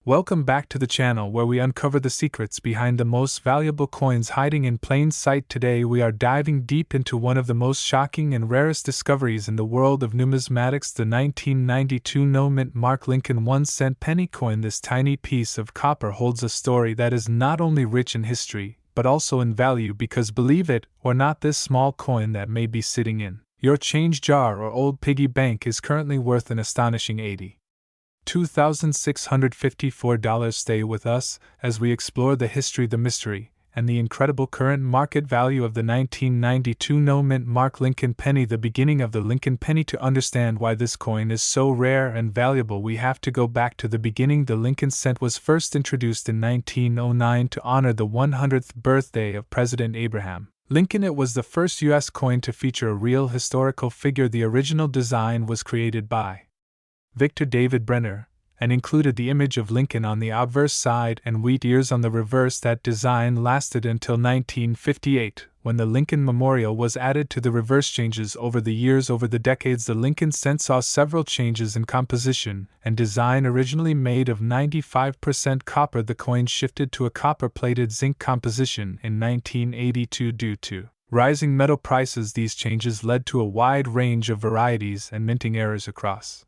Welcome back to the channel where we uncover the secrets behind the most valuable coins hiding in plain sight. Today we are diving deep into one of the most shocking and rarest discoveries in the world of numismatics, the 1992 no-mint mark Lincoln 1-cent penny coin. This tiny piece of copper holds a story that is not only rich in history, but also in value because, believe it or not, this small coin that may be sitting in your change jar or old piggy bank is currently worth an astonishing $82,654. Stay with us as we explore the history, the mystery, and the incredible current market value of the 1992 no-mint mark Lincoln penny, the beginning of the Lincoln penny. To understand why this coin is so rare and valuable, we have to go back to the beginning. The Lincoln cent was first introduced in 1909 to honor the 100th birthday of President Abraham Lincoln. It was the first U.S. coin to feature a real historical figure. The original design was created by Victor David Brenner, and included the image of Lincoln on the obverse side and wheat ears on the reverse. That design lasted until 1958, when the Lincoln Memorial was added to the reverse. Changes over the years. Over the decades, the Lincoln cent saw several changes in composition and design. Originally made of 95% copper, the coin shifted to a copper-plated zinc composition in 1982 due to rising metal prices. These changes led to a wide range of varieties and minting errors across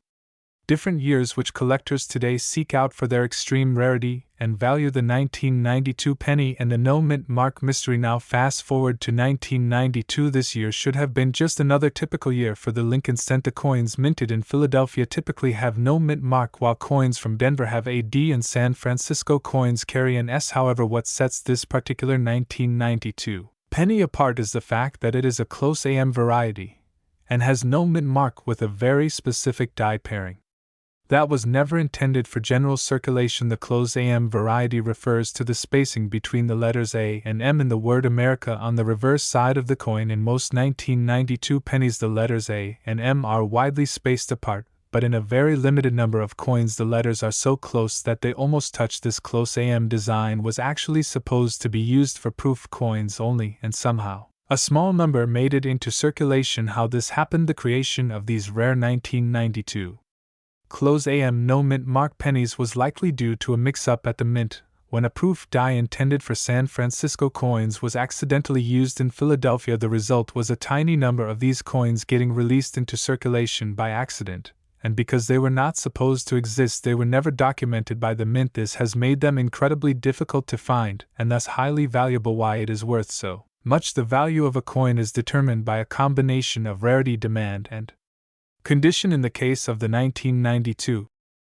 different years, which collectors today seek out for their extreme rarity and value. The 1992 penny and the no-mint mark mystery. Now fast forward to 1992. This year should have been just another typical year for the Lincoln cent. The coins minted in Philadelphia typically have no mint mark, while coins from Denver have a D and San Francisco coins carry an S. However, what sets this particular 1992 penny apart is the fact that it is a close AM variety and has no mint mark with a very specific die pairing that was never intended for general circulation. The close AM variety refers to the spacing between the letters A and M in the word America on the reverse side of the coin. In most 1992 pennies, the letters A and M are widely spaced apart, but in a very limited number of coins the letters are so close that they almost touch. This close AM design was actually supposed to be used for proof coins only, and somehow a small number made it into circulation. How this happened? The creation of these rare 1992 close AM no-mint mark pennies was likely due to a mix-up at the mint, when a proof die intended for San Francisco coins was accidentally used in Philadelphia. The result was a tiny number of these coins getting released into circulation by accident, and because they were not supposed to exist, they were never documented by the mint. This has made them incredibly difficult to find, and thus highly valuable. Why it is worth so much? The value of a coin is determined by a combination of rarity, demand, and condition. In the case of the 1992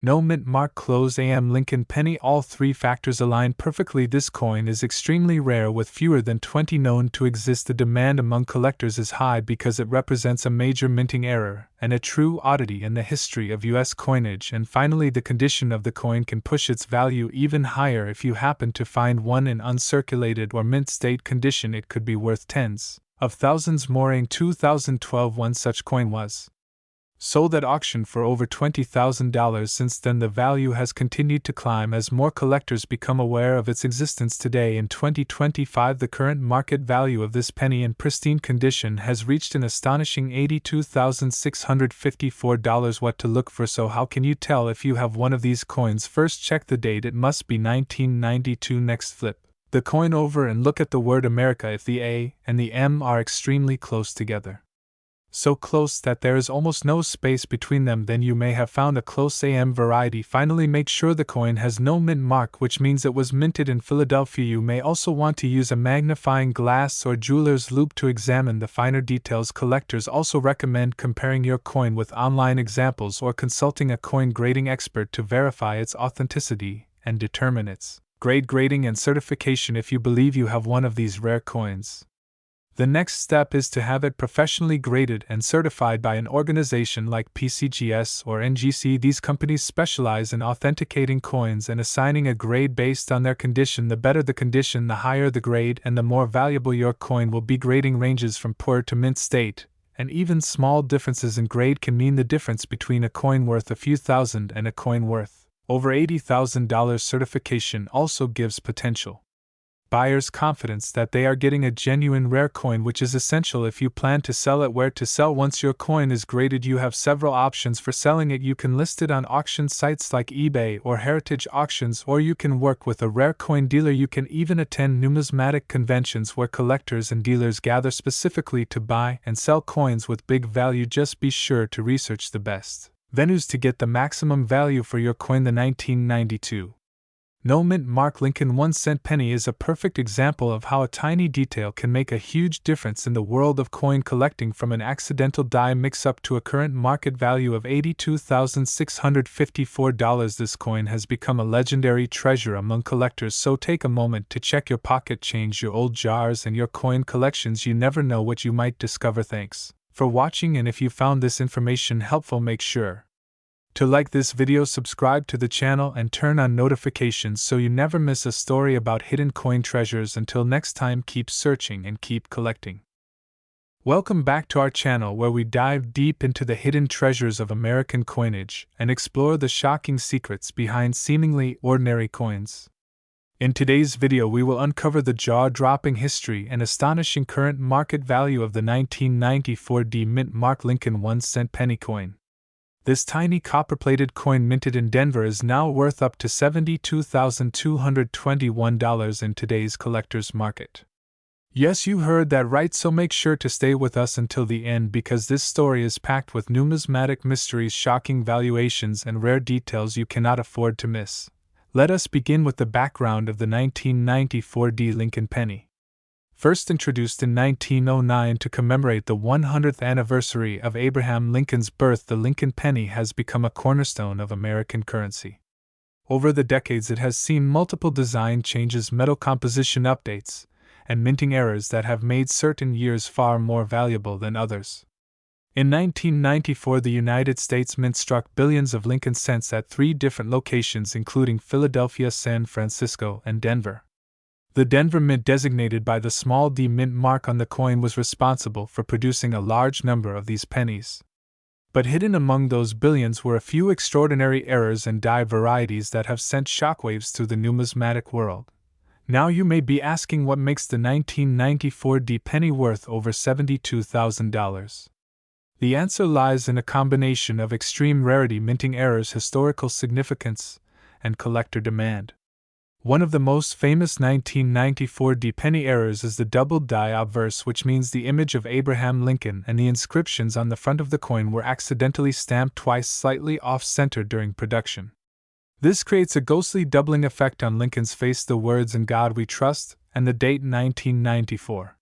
no-mint mark close AM Lincoln penny, all three factors align perfectly. This coin is extremely rare, with fewer than 20 known to exist. The demand among collectors is high because it represents a major minting error and a true oddity in the history of U.S. coinage. And finally, the condition of the coin can push its value even higher. If you happen to find one in uncirculated or mint state condition, it could be worth tens of thousands more. In 2012, one such coin was sold at auction for over $20,000. Since then, the value has continued to climb as more collectors become aware of its existence. Today, in 2025, the current market value of this penny in pristine condition has reached an astonishing $82,654. What to look for? So how can you tell if you have one of these coins? First, check the date. It must be 1992. Next, flip the coin over and look at the word America. If the A and the M are extremely close together, so close that there is almost no space between them, then you may have found a close AM variety. Finally, make sure the coin has no mint mark, which means it was minted in Philadelphia. You may also want to use a magnifying glass or jeweler's loupe to examine the finer details. Collectors also recommend comparing your coin with online examples or consulting a coin grading expert to verify its authenticity and determine its grade, grading, and certification. If you believe you have one of these rare coins, the next step is to have it professionally graded and certified by an organization like PCGS or NGC. These companies specialize in authenticating coins and assigning a grade based on their condition. The better the condition, the higher the grade, and the more valuable your coin will be. Grading ranges from poor to mint state, and even small differences in grade can mean the difference between a coin worth a few thousand and a coin worth over $80,000. Certification also gives potential buyers confidence that they are getting a genuine rare coin, which is essential if you plan to sell it. Where to sell. Once your coin is graded, you have several options for selling it. You can list it on auction sites like eBay or heritage auctions, or you can work with a rare coin dealer. You can even attend numismatic conventions where collectors and dealers gather specifically to buy and sell coins with big value. Just be sure to research the best venues to get the maximum value for your coin. The 1992 No Mint Mark Lincoln 1-cent penny is a perfect example of how a tiny detail can make a huge difference in the world of coin collecting. From an accidental die mix-up to a current market value of $82,654, this coin has become a legendary treasure among collectors. So take a moment to check your pocket change, your old jars, and your coin collections. You never know what you might discover. Thanks for watching, and if you found this information helpful, make sure to like this video, subscribe to the channel, and turn on notifications so you never miss a story about hidden coin treasures. Until next time, keep searching and keep collecting. Welcome back to our channel, where we dive deep into the hidden treasures of American coinage and explore the shocking secrets behind seemingly ordinary coins. In today's video, we will uncover the jaw-dropping history and astonishing current market value of the 1994 Mint Mark Lincoln 1-cent penny coin. This tiny copper-plated coin minted in Denver is now worth up to $72,221 in today's collector's market. Yes, you heard that right, so make sure to stay with us until the end, because this story is packed with numismatic mysteries, shocking valuations, and rare details you cannot afford to miss. Let us begin with the background of the 1994 Lincoln penny. First introduced in 1909 to commemorate the 100th anniversary of Abraham Lincoln's birth, the Lincoln penny has become a cornerstone of American currency. Over the decades, it has seen multiple design changes, metal composition updates, and minting errors that have made certain years far more valuable than others. In 1994, the United States Mint struck billions of Lincoln cents at 3 different locations, including Philadelphia, San Francisco, and Denver. The Denver Mint, designated by the small d mint mark on the coin, was responsible for producing a large number of these pennies. But hidden among those billions were a few extraordinary errors and die varieties that have sent shockwaves through the numismatic world. Now you may be asking, what makes the 1994 penny worth over $72,000? The answer lies in a combination of extreme rarity, minting errors, historical significance, and collector demand. One of the most famous 1994 penny errors is the double die obverse, which means the image of Abraham Lincoln and the inscriptions on the front of the coin were accidentally stamped twice, slightly off-center during production. This creates a ghostly doubling effect on Lincoln's face, the words "In God We Trust" and the date 1994.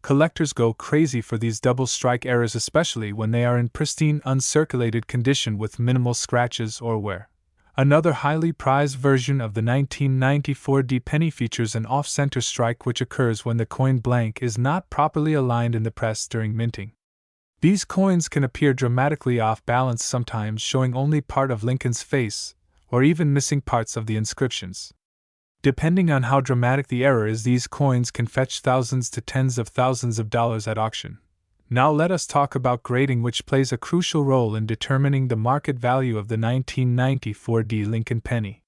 Collectors go crazy for these double strike errors, especially when they are in pristine, uncirculated condition with minimal scratches or wear. Another highly prized version of the 1994 penny features an off-center strike, which occurs when the coin blank is not properly aligned in the press during minting. These coins can appear dramatically off balance, sometimes showing only part of Lincoln's face, or even missing parts of the inscriptions. Depending on how dramatic the error is, these coins can fetch thousands to tens of thousands of dollars at auction. Now let us talk about grading, which plays a crucial role in determining the market value of the 1994 Lincoln penny.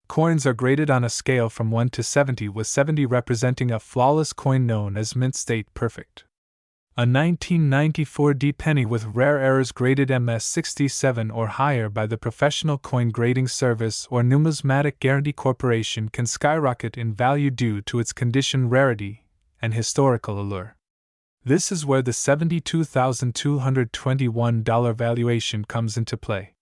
Coins are graded on a scale from 1 to 70, with 70 representing a flawless coin known as mint state perfect. A 1994 penny with rare errors graded MS 67 or higher by the Professional Coin Grading Service or Numismatic Guarantee Corporation can skyrocket in value due to its condition, rarity, and historical allure. This is where the $72,221 valuation comes into play.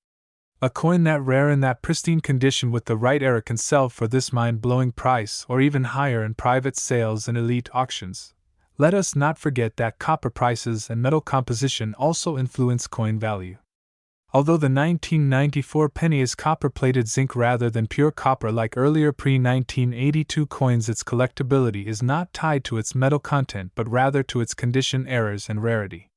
A coin that rare in that pristine condition with the right error can sell for this mind-blowing price or even higher in private sales and elite auctions. Let us not forget that copper prices and metal composition also influence coin value. Although the 1994 penny is copper-plated zinc rather than pure copper like earlier pre-1982 coins, its collectability is not tied to its metal content but rather to its condition, errors, and rarity.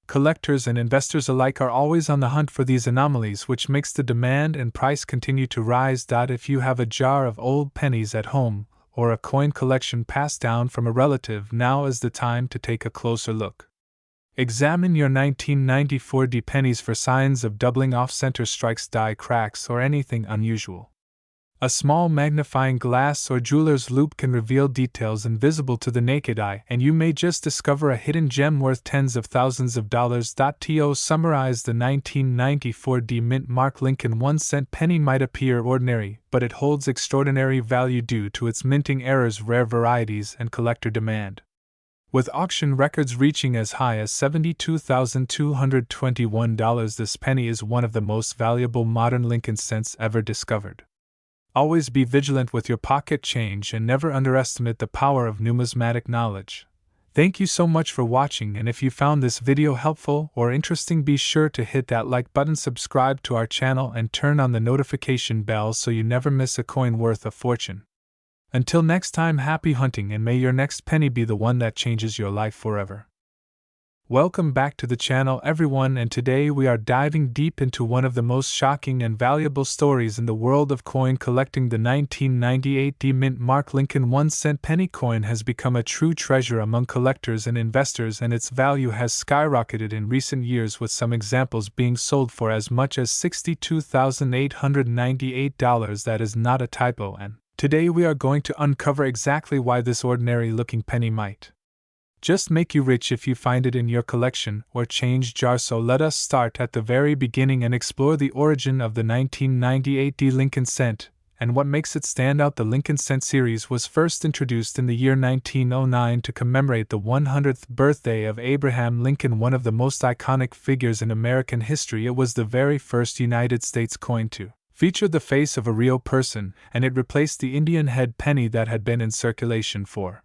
Collectors and investors alike are always on the hunt for these anomalies, which makes the demand and price continue to rise. If you have a jar of old pennies at home or a coin collection passed down from a relative, now is the time to take a closer look. Examine your 1994 pennies for signs of doubling, off-center strikes, die cracks, or anything unusual. A small magnifying glass or jeweler's loupe can reveal details invisible to the naked eye, and you may just discover a hidden gem worth tens of thousands of dollars. To summarize, the 1994 D Mint Mark Lincoln 1-cent penny might appear ordinary, but it holds extraordinary value due to its minting errors, rare varieties, and collector demand. With auction records reaching as high as $72,221, this penny is one of the most valuable modern Lincoln cents ever discovered. Always be vigilant with your pocket change and never underestimate the power of numismatic knowledge. Thank you so much for watching, and if you found this video helpful or interesting, be sure to hit that like button, subscribe to our channel, and turn on the notification bell so you never miss a coin worth a fortune. Until next time, happy hunting, and may your next penny be the one that changes your life forever. Welcome back to the channel, everyone, and today we are diving deep into one of the most shocking and valuable stories in the world of coin collecting. The 1998 D Mint Mark Lincoln 1-cent penny coin has become a true treasure among collectors and investors, and its value has skyrocketed in recent years, with some examples being sold for as much as $62,898. That is not a typo, and today we are going to uncover exactly why this ordinary-looking penny might just make you rich if you find it in your collection or change jar. So let us start at the very beginning and explore the origin of the 1998 D Lincoln cent and what makes it stand out. The Lincoln cent series was first introduced in the year 1909 to commemorate the 100th birthday of Abraham Lincoln, one of the most iconic figures in American history. It was the very first United States coin to feature the face of a real person, and it replaced the Indian head penny that had been in circulation for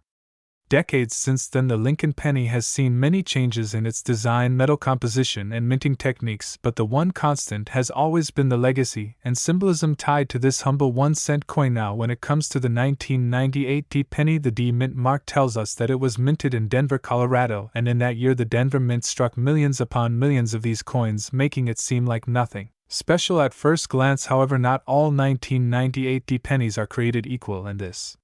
decades. Since then, the Lincoln penny has seen many changes in its design, metal composition, and minting techniques, but the one constant has always been the legacy and symbolism tied to this humble 1-cent coin. Now, when it comes to the 1998 D penny, the D Mint mark tells us that it was minted in Denver, Colorado, and in that year the Denver Mint struck millions upon millions of these coins, making it seem like nothing special at first glance. However, not all 1998 D pennies are created equal, and this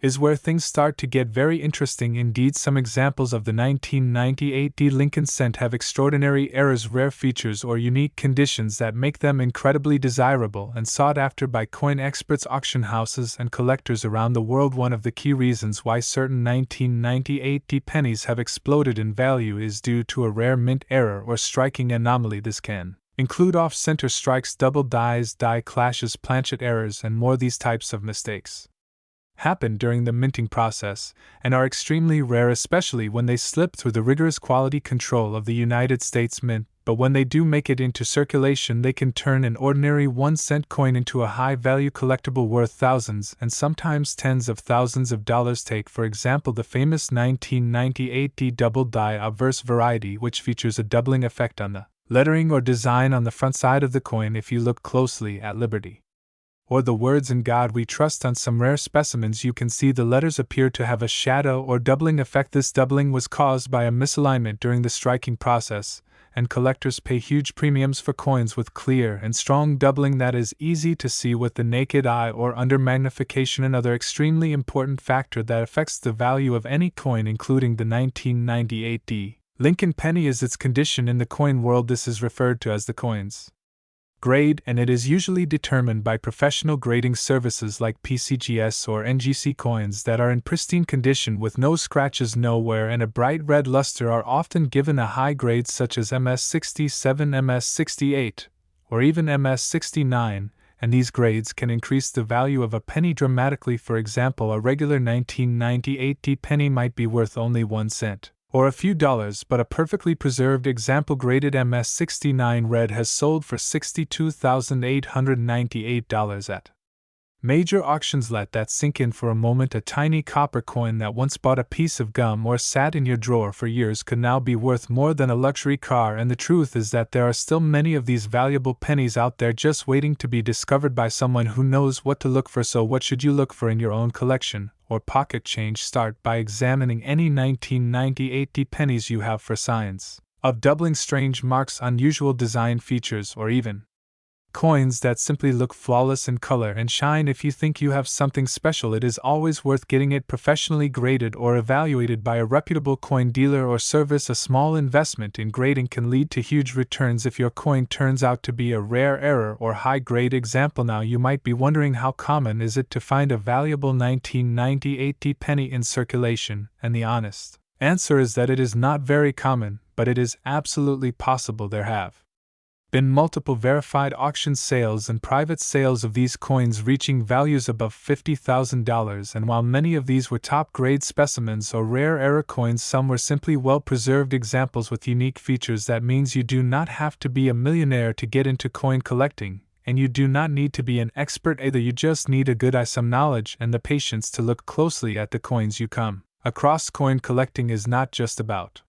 is where things start to get very interesting indeed. Some examples of the 1998 D Lincoln cent have extraordinary errors, rare features, or unique conditions that make them incredibly desirable and sought after by coin experts, auction houses, and collectors around the world. One of the key reasons why certain 1998 D pennies have exploded in value is due to a rare mint error or striking anomaly. This can include off-center strikes, double dies, die clashes, planchet errors, and more. These types of mistakes happen during the minting process and are extremely rare, especially when they slip through the rigorous quality control of the United States Mint, but when they do make it into circulation, they can turn an ordinary 1-cent coin into a high-value collectible worth thousands and sometimes tens of thousands of dollars. Take, for example, the famous 1998 D double die obverse variety, which features a doubling effect on the lettering or design on the front side of the coin if you look closely at Liberty or the words "In God We Trust." On some rare specimens you can see the letters appear to have a shadow or doubling effect. This doubling was caused by a misalignment during the striking process, and collectors pay huge premiums for coins with clear and strong doubling that is easy to see with the naked eye or under magnification. Another extremely important factor that affects the value of any coin, including the 1998 D Lincoln penny, is its condition in the coin world. This is referred to as the coin's grade, and it is usually determined by professional grading services like PCGS or NGC. Coins that are in pristine condition with no scratches, no wear, and a bright red luster are often given a high grade such as MS67, MS68, or even MS69, and these grades can increase the value of a penny dramatically. For example, a regular 1998 D penny might be worth only 1 cent. Or a few dollars, but a perfectly preserved example graded MS69 red has sold for $62,898 at major auctions. Let that sink in for a moment. A tiny copper coin that once bought a piece of gum or sat in your drawer for years could now be worth more than a luxury car, and the truth is that there are still many of these valuable pennies out there just waiting to be discovered by someone who knows what to look for. So what should you look for in your own collection or pocket change? Start by examining any 1998 D pennies you have for signs of doubling, strange marks, unusual design features, or even Coins that simply look flawless in color and shine. If you think you have something special, it is always worth getting it professionally graded or evaluated by a reputable coin dealer or service. A small investment in grading can lead to huge returns if your coin turns out to be a rare error or high-grade example. Now you might be wondering, how common is it to find a valuable 1998 D penny in circulation? And the honest answer is that it is not very common, but it is absolutely possible. There have been multiple verified auction sales and private sales of these coins reaching values above $50,000, and while many of these were top-grade specimens or rare error coins, some were simply well-preserved examples with unique features. That means you do not have to be a millionaire to get into coin collecting, and you do not need to be an expert either. You just need a good eye, some knowledge, and the patience to look closely at the coins you come across. Coin collecting is not just about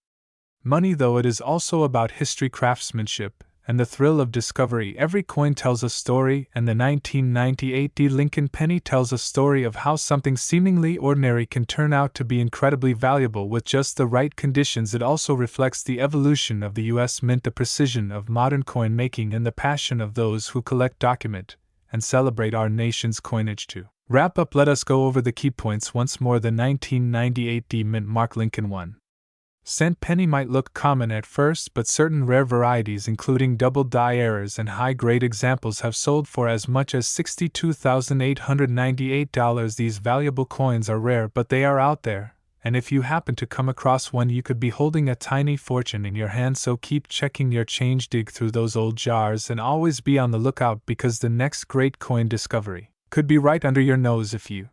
money, though. It is also about history, craftsmanship, and the thrill of discovery. Every coin tells a story, and the 1998 D Lincoln penny tells a story of how something seemingly ordinary can turn out to be incredibly valuable with just the right conditions. It also reflects the evolution of the U.S. Mint, the precision of modern coin making, and the passion of those who collect, document, and celebrate our nation's coinage. To wrap up, let us go over the key points once more. The 1998 D Mint Mark Lincoln 1-cent penny might look common at first, but certain rare varieties, including double die errors and high-grade examples, have sold for as much as $62,898. These valuable coins are rare, but they are out there, and if you happen to come across one, you could be holding a tiny fortune in your hand. So keep checking your change, dig through those old jars, and always be on the lookout, because the next great coin discovery could be right under your nose. If you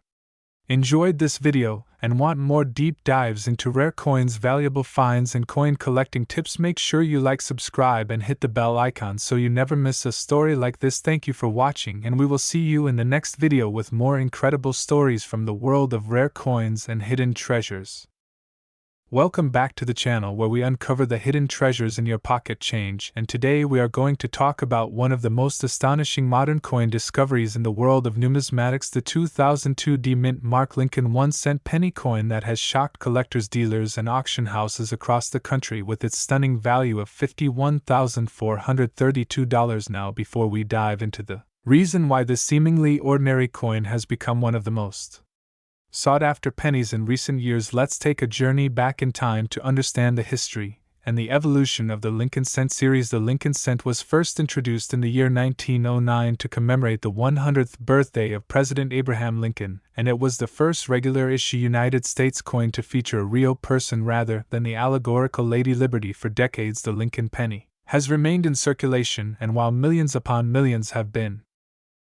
enjoyed this video and want more deep dives into rare coins, valuable finds, and coin collecting tips, make sure you like, subscribe, and hit the bell icon so you never miss a story like this. Thank you for watching, and we will see you in the next video with more incredible stories from the world of rare coins and hidden treasures. Welcome back to the channel where we uncover the hidden treasures in your pocket change, and today we are going to talk about one of the most astonishing modern coin discoveries in the world of numismatics, the 2002 D Mint Mark Lincoln 1-cent penny coin that has shocked collectors, dealers, and auction houses across the country with its stunning value of $51,432. Now, before we dive into the reason why this seemingly ordinary coin has become one of the most sought-after pennies in recent years, let's take a journey back in time to understand the history and the evolution of the Lincoln Cent series. The Lincoln Cent was first introduced in the year 1909 to commemorate the 100th birthday of President Abraham Lincoln, and it was the first regular-issue United States coin to feature a real person rather than the allegorical Lady Liberty. For decades, the Lincoln penny has remained in circulation, and while millions upon millions have been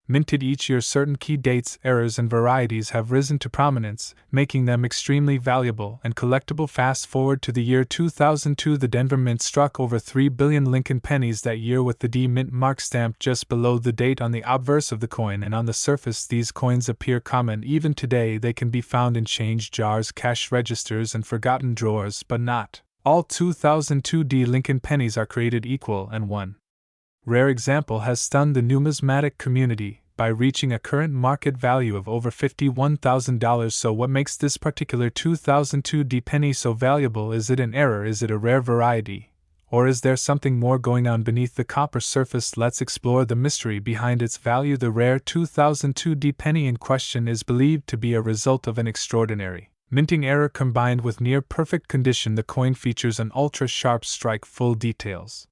minted each year, certain key dates, errors, and varieties have risen to prominence, making them extremely valuable and collectible. Fast forward to the year 2002, the Denver Mint struck over 3 billion Lincoln pennies that year, with the D Mint mark stamped just below the date on the obverse of the coin. And on the surface, these coins appear common. Even today, they can be found in change jars, cash registers, and forgotten drawers, but not all 2002 D Lincoln pennies are created equal, and one rare example has stunned the numismatic community by reaching a current market value of over $51,000. So what makes this particular 2002 D penny so valuable? Is it an error? Is it a rare variety? Or is there something more going on beneath the copper surface? Let's explore the mystery behind its value. The rare 2002 D penny in question is believed to be a result of an extraordinary minting error combined with near-perfect condition. The coin features an ultra-sharp strike, full details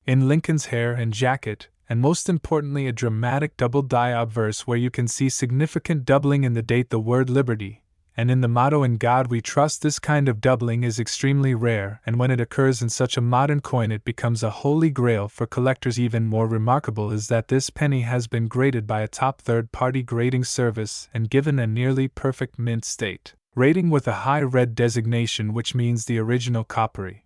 in Lincoln's hair and jacket, and most importantly a dramatic double die obverse where you can see significant doubling in the date, the word Liberty, and in the motto "In God We Trust." This kind of doubling is extremely rare, and when it occurs in such a modern coin it becomes a holy grail for collectors. Even more remarkable is that this penny has been graded by a top third-party grading service and given a nearly perfect mint state rating with a high red designation, which means the original coppery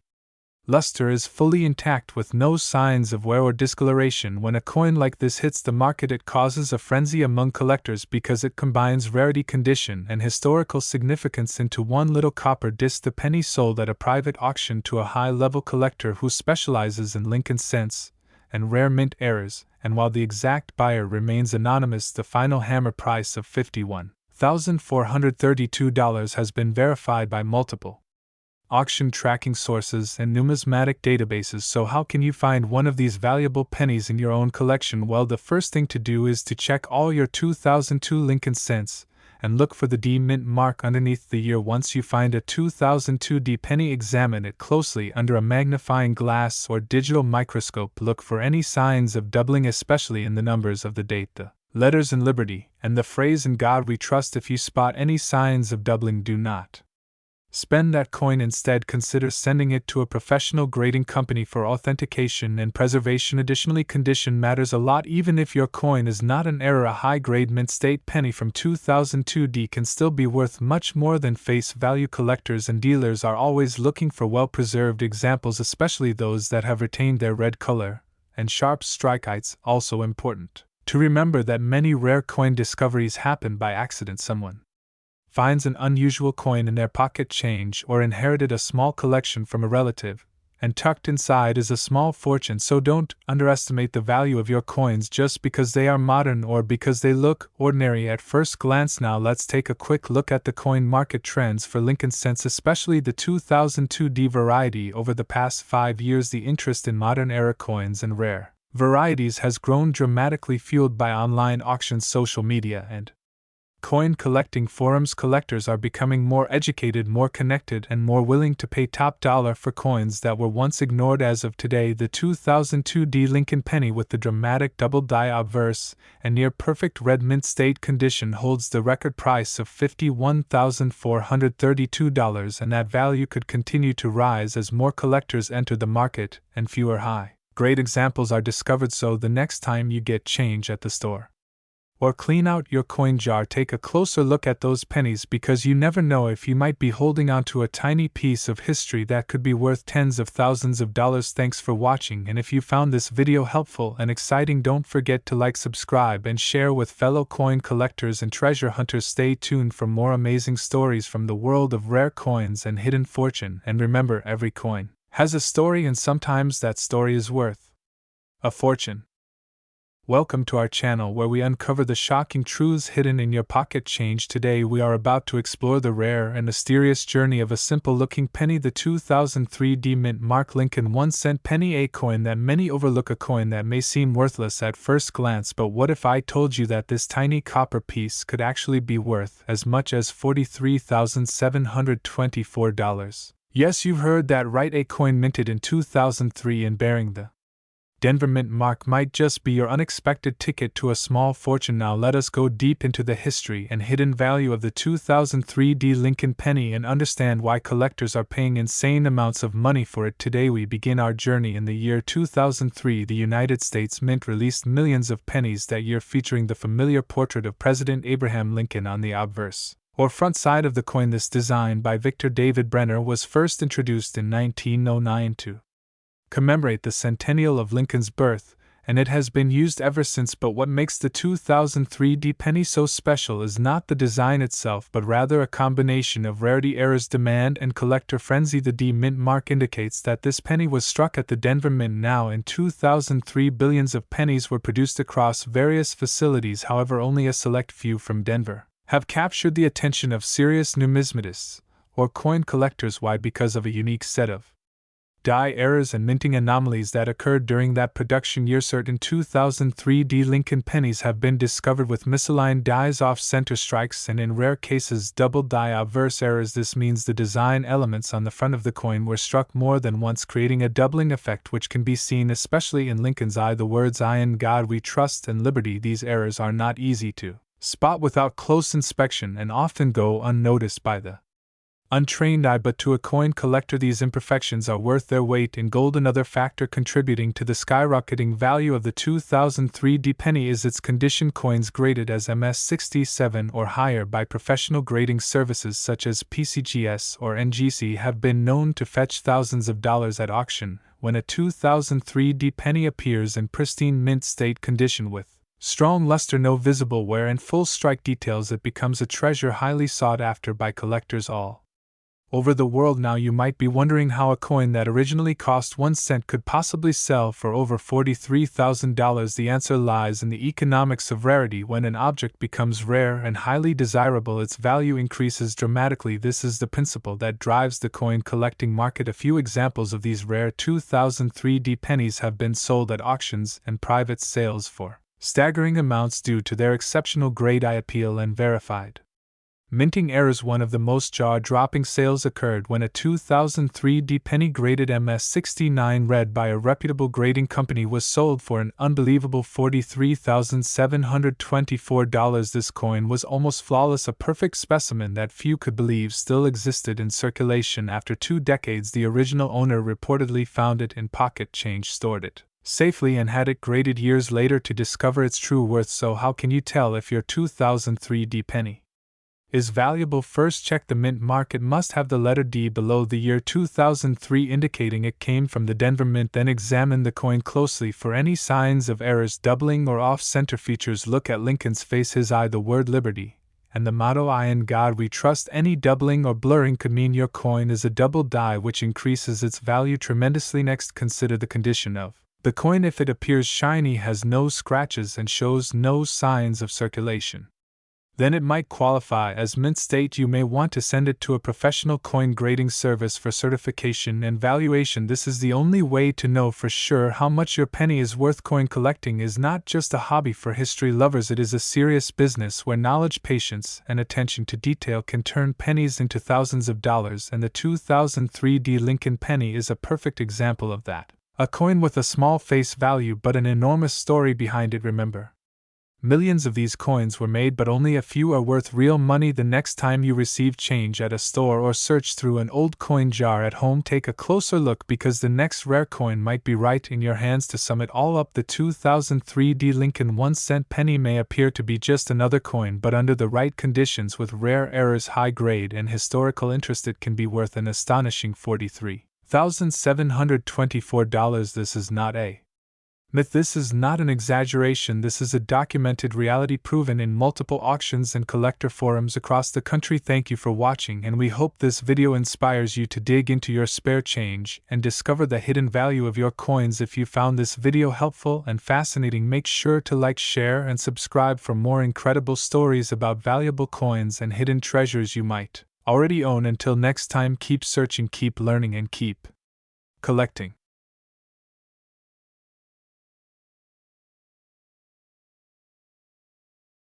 luster is fully intact with no signs of wear or discoloration. When a coin like this hits the market, it causes a frenzy among collectors because it combines rarity, condition, and historical significance into one little copper disc. The penny sold at a private auction to a high-level collector who specializes in Lincoln cents and rare mint errors, and while the exact buyer remains anonymous, the final hammer price of $51,432 has been verified by multiple auction tracking sources, and numismatic databases. So how can you find one of these valuable pennies in your own collection? Well, the first thing to do is to check all your 2002 Lincoln cents and look for the D mint mark underneath the year. Once you find a 2002 D penny, examine it closely under a magnifying glass or digital microscope. Look for any signs of doubling, especially in the numbers of the date, the letters in Liberty, and the phrase "In God We Trust." If you spot any signs of doubling, do not spend that coin. Instead, consider sending it to a professional grading company for authentication and preservation. Additionally, condition matters a lot. Even if your coin is not an error, a high-grade mint state penny from 2002 D can still be worth much more than face value. Collectors and dealers are always looking for well-preserved examples, especially those that have retained their red color and sharp strikeites. Also important to remember that many rare coin discoveries happen by accident. Someone finds an unusual coin in their pocket change or inherited a small collection from a relative, and tucked inside is a small fortune. So don't underestimate the value of your coins just because they are modern or because they look ordinary at first glance. Now let's take a quick look at the coin market trends for Lincoln cents, especially the 2002 D variety. Over the past 5 years, the interest in modern era coins and rare varieties has grown dramatically, fueled by online auctions, social media, and coin collecting forums. Collectors are becoming more educated, more connected, and more willing to pay top dollar for coins that were once ignored. As of today, the 2002 D Lincoln penny with the dramatic double die obverse and near perfect red mint state condition holds the record price of $51,432, and that value could continue to rise as more collectors enter the market and fewer high-grade examples are discovered. So the next time you get change at the store or clean out your coin jar, take a closer look at those pennies, because you never know if you might be holding on to a tiny piece of history that could be worth tens of thousands of dollars. Thanks for watching, and if you found this video helpful and exciting, don't forget to like, subscribe, and share with fellow coin collectors and treasure hunters. Stay tuned for more amazing stories from the world of rare coins and hidden fortune. And remember, every coin has a story, and sometimes that story is worth a fortune. Welcome to our channel, where we uncover the shocking truths hidden in your pocket change. Today we are about to explore the rare and mysterious journey of a simple-looking penny, the 2003 D mint mark Lincoln 1-cent penny, a coin that many overlook, a coin that may seem worthless at first glance. But what if I told you that this tiny copper piece could actually be worth as much as $43,724? Yes, you've heard that right, a coin minted in 2003 and bearing the Denver mint mark might just be your unexpected ticket to a small fortune. Now let us go deep into the history and hidden value of the 2003 D Lincoln penny and understand why collectors are paying insane amounts of money for it. Today we begin our journey in the year 2003. The United States Mint released millions of pennies that year, featuring the familiar portrait of President Abraham Lincoln on the obverse or front side of the coin. This design by Victor David Brenner was first introduced in 1909 to commemorate the centennial of Lincoln's birth, and it has been used ever since. But what makes the 2003 D penny so special is not the design itself, but rather a combination of rarity, errors, demand, and collector frenzy. The D mint mark indicates that this penny was struck at the Denver Mint. Now in 2003, billions of pennies were produced across various facilities. However, only a select few from Denver have captured the attention of serious numismatists or coin collectors. Why? Because of a unique set of die errors and minting anomalies that occurred during that production year. Certain 2003 D Lincoln pennies have been discovered with misaligned dies, off-center strikes, and in rare cases double die obverse errors. This means the design elements on the front of the coin were struck more than once, creating a doubling effect which can be seen especially in Lincoln's eye. The words "I in God We Trust" and "Liberty." These errors are not easy to spot without close inspection and often go unnoticed by the untrained eye, but to a coin collector these imperfections are worth their weight in gold. Another factor contributing to the skyrocketing value of the 2003 D penny is its condition. Coins graded as MS67 or higher by professional grading services such as PCGS or NGC have been known to fetch thousands of dollars at auction. When a 2003 D penny appears in pristine mint state condition with strong luster, no visible wear, and full strike details, it becomes a treasure highly sought after by collectors all Over the world now, you might be wondering how a coin that originally cost 1 cent could possibly sell for over $43,000. The answer lies in the economics of rarity. When an object becomes rare and highly desirable, its value increases dramatically. This is the principle that drives the coin collecting market. A few examples of these rare 2003 pennies have been sold at auctions and private sales for staggering amounts due to their exceptional grade. I appeal and verified. Minting errors. One of the most jaw-dropping sales occurred when a 2003 penny graded MS69 read by a reputable grading company was sold for an unbelievable $43,724. This coin was almost flawless, a perfect specimen that few could believe still existed in circulation after 2 decades. The original owner reportedly found it in pocket change, stored it safely, and had it graded years later to discover its true worth. So how can you tell if your 2003 penny is valuable? First, check the mint mark. It must have the letter D below the year 2003, indicating it came from the Denver Mint. Then examine the coin closely for any signs of errors, doubling or off-center features. Look at Lincoln's face, his eye, the word liberty, and the motto "I in God we trust." Any doubling or blurring could mean your coin is a double die, which increases its value tremendously. Next, consider the condition of the coin. If it appears shiny, has no scratches, and shows no signs of circulation, then it might qualify as mint state. You may want to send it to a professional coin grading service for certification and valuation. This is the only way to know for sure how much your penny is worth. Coin collecting is not just a hobby for history lovers, it is a serious business where knowledge, patience, and attention to detail can turn pennies into thousands of dollars, and the 2003 Lincoln penny is a perfect example of that. A coin with a small face value but an enormous story behind it. Remember, millions of these coins were made, but only a few are worth real money. The next time you receive change at a store or search through an old coin jar at home, take a closer look, because the next rare coin might be right in your hands. To sum it all up, the 2003 Lincoln 1 cent penny may appear to be just another coin, but under the right conditions, with rare errors, high grade, and historical interest, it can be worth an astonishing $43,724. This is not a myth. This is not an exaggeration. This is a documented reality proven in multiple auctions and collector forums across the country. Thank you for watching, and we hope this video inspires you to dig into your spare change and discover the hidden value of your coins. If you found this video helpful and fascinating, make sure to like, share, and subscribe for more incredible stories about valuable coins and hidden treasures you might already own. Until next time, keep searching, keep learning, and keep collecting.